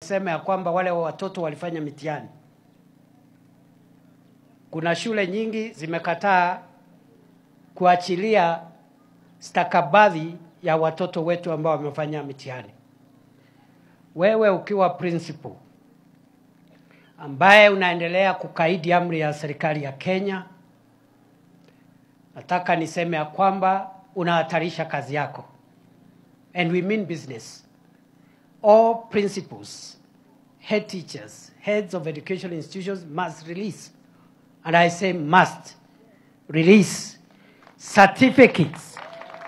Sema ya kwamba wale watoto walifanya mitihani. Kuna shule nyingi zimekataa kuachilia stakabadhi ya watoto wetu ambao wamefanya mitihani. Wewe ukiwa principal ambaye unaendelea kukaidi amri ya serikali ya Kenya, nataka niseme ya kwamba unahatarisha kazi yako. And we mean business. All principals, head teachers, heads of educational institutions must release, and I say must release, certificates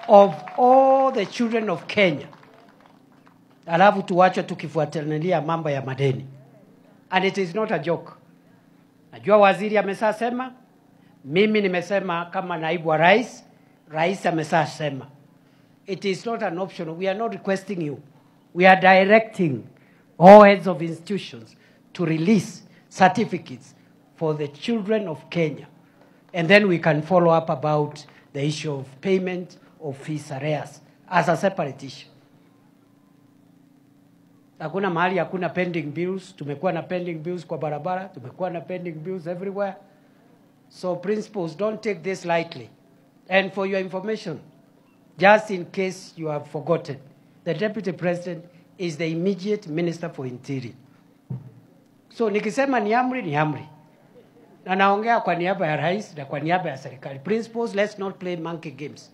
of all the children of Kenya. Alafu tuwache tukifuatilia mambo ya madeni. And it is not a joke. Najua waziri amesema, mimi nimesema kama naibu wa rais, rais amesema. It is not an option. We are not requesting you. We are directing all heads of institutions to release certificates for the children of Kenya. And then we can follow up about the issue of payment of fees arrears as a separate issue. Hakuna mahali hakuna pending bills. Tumekuwa na pending bills kwa barabara. Tumekuwa na pending bills everywhere. So principals, don't take this lightly. And for your information, just in case you have forgotten, the Deputy President is the immediate Minister for Interior. So nikisema ni amri, ni amri. Na naongea kwa niaba ya rais na kwa niaba ya serikali. Principals, let's not play monkey games.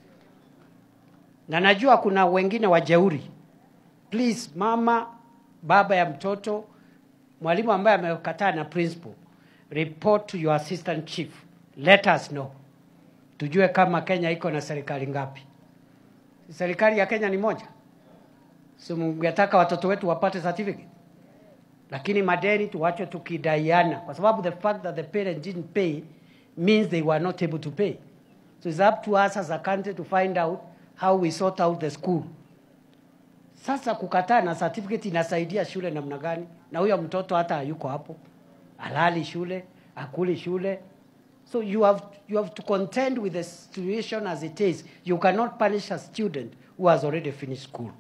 Na najua kuna wengine wajeuri. Please, mama, baba ya mtoto, mwalimu ambaye amekataa na principal, report to your assistant chief. Let us know. Tujue kama Kenya iko na serikali ngapi. Serikali ya Kenya ni moja. So mngetaka watoto wetu wapate certificate. Lakini madeni tuwache tukidaiana. Kwa sababu the fact that the parents didn't pay means they were not able to pay. So it's up to us as a country to find out how we sort out the school. Sasa kukataa na certificate inasaidia shule namna gani? Na huyo mtoto hata hayuko hapo. Halali shule, akuli shule. So you have to contend with the situation as it is. You cannot punish a student who has already finished school.